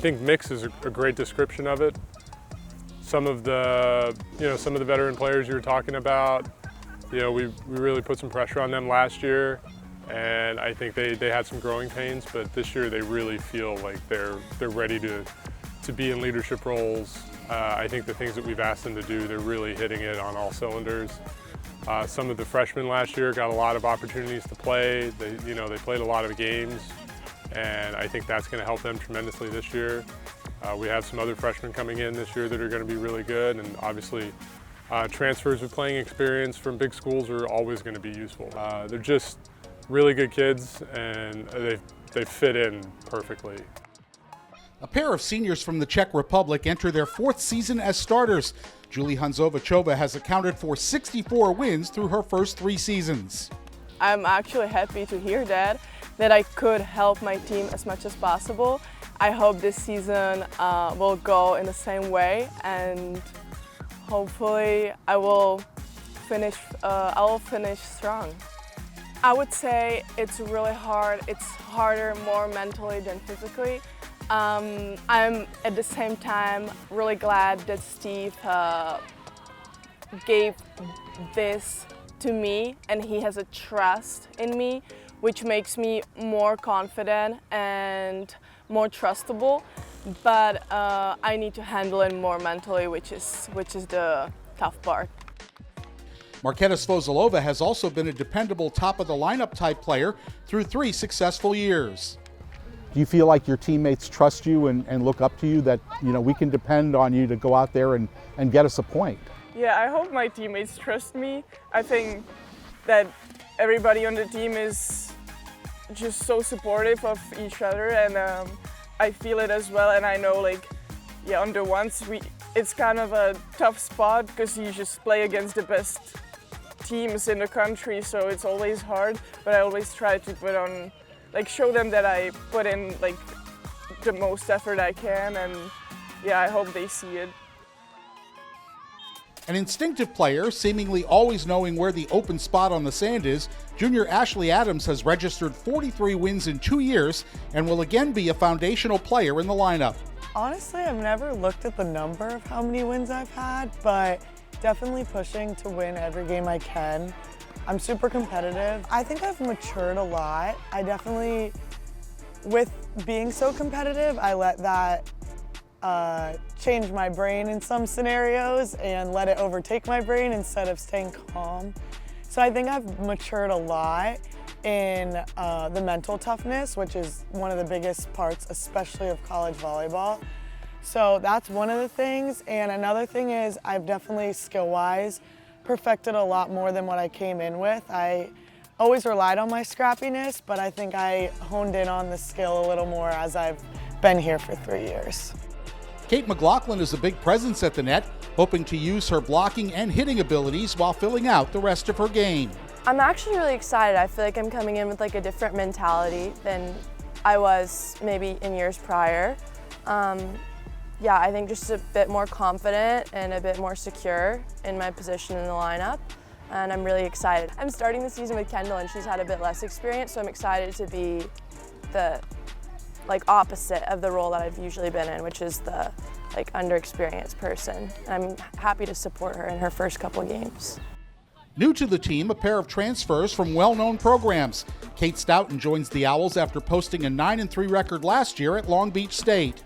think mix is a great description of it. Some of the veteran players you were talking about, we really put some pressure on them last year, and I think they had some growing pains, but this year they really feel like they're ready to be in leadership roles. I think the things that we've asked them to do, they're really hitting it on all cylinders. Some of the freshmen last year got a lot of opportunities to play. They played a lot of games, and I think that's going to help them tremendously this year. We have some other freshmen coming in this year that are going to be really good, and obviously transfers with playing experience from big schools are always going to be useful. They're just really good kids, and they fit in perfectly. A pair of seniors from the Czech Republic enter their 4th season as starters. Julie Hanzovachova has accounted for 64 wins through her first 3 seasons. I'm actually happy to hear that I could help my team as much as possible. I hope this season will go in the same way, and hopefully I will finish strong. I would say it's really hard. It's harder more mentally than physically. I'm at the same time really glad that Steve gave this to me, and he has a trust in me, which makes me more confident and more trustable. But I need to handle it more mentally, which is the tough part. Marketa Svozilova has also been a dependable top-of-the-lineup type player through 3 successful years. Do you feel like your teammates trust you and look up to you, that we can depend on you to go out there and get us a point? Yeah, I hope my teammates trust me. I think that everybody on the team is just so supportive of each other, and I feel it as well. And I know, on the ones it's kind of a tough spot because you just play against the best teams in the country, so it's always hard. But I always try to put on, show them that I put in the most effort I can, and yeah, I hope they see it. An instinctive player, seemingly always knowing where the open spot on the sand is, junior Ashley Adams has registered 43 wins in 2 years and will again be a foundational player in the lineup. Honestly, I've never looked at the number of how many wins I've had, but definitely pushing to win every game I can. I'm super competitive. I think I've matured a lot. I definitely, with being so competitive, I let that change my brain in some scenarios and let it overtake my brain instead of staying calm. So I think I've matured a lot in the mental toughness, which is one of the biggest parts, especially of college volleyball. So that's one of the things. And another thing is I've definitely, skill-wise, perfected a lot more than what I came in with. I always relied on my scrappiness, but I think I honed in on the skill a little more as I've been here for 3 years. Kate McLaughlin is a big presence at the net, hoping to use her blocking and hitting abilities while filling out the rest of her game. I'm actually really excited. I feel like I'm coming in with a different mentality than I was maybe in years prior. Yeah, I think just a bit more confident and a bit more secure in my position in the lineup, and I'm really excited. I'm starting the season with Kendall, and she's had a bit less experience, so I'm excited to be the opposite of the role that I've usually been in, which is the underexperienced person. I'm happy to support her in her first couple games. New to the team, a pair of transfers from well-known programs. Kate Stoughton joins the Owls after posting a 9-3 record last year at Long Beach State.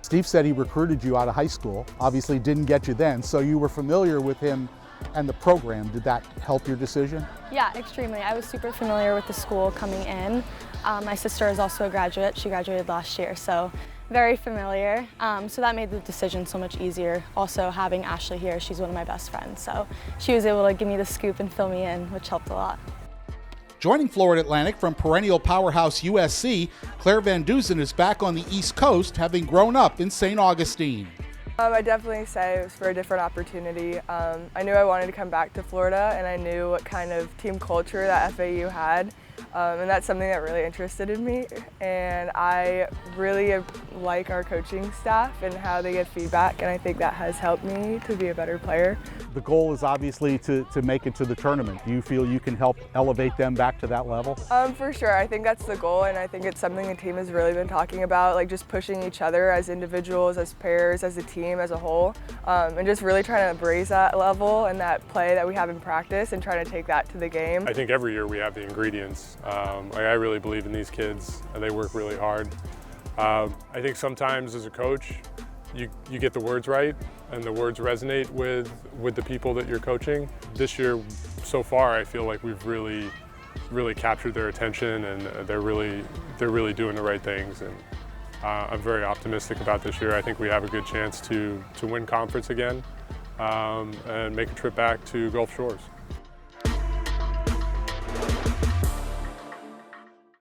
Steve said he recruited you out of high school. Obviously didn't get you then, so you were familiar with him and the program. Did that help your decision? Yeah, extremely. I was super familiar with the school coming in. My sister is also a graduate. She graduated last year, so very familiar. So that made the decision so much easier. Also having Ashley here, she's one of my best friends, so she was able to give me the scoop and fill me in, which helped a lot. Joining Florida Atlantic from perennial powerhouse USC, Claire Van Duzen is back on the East Coast, having grown up in St. Augustine. I definitely say it was for a different opportunity. I knew I wanted to come back to Florida, and I knew what kind of team culture that FAU had. and that's something that really interested in me. And I really like our coaching staff and how they give feedback, and I think that has helped me to be a better player. The goal is obviously to make it to the tournament. Do you feel you can help elevate them back to that level? For sure, I think that's the goal, and I think it's something the team has really been talking about, like just pushing each other as individuals, as pairs, as a team, as a whole, and just really trying to raise that level and that play that we have in practice and trying to take that to the game. I think every year we have the ingredients. I really believe in these kids, and they work really hard. I think sometimes as a coach, you get the words right and the words resonate with the people that you're coaching. This year, so far, I feel like we've really captured their attention, and they're really doing the right things. And I'm very optimistic about this year. I think we have a good chance to win conference again and make a trip back to Gulf Shores.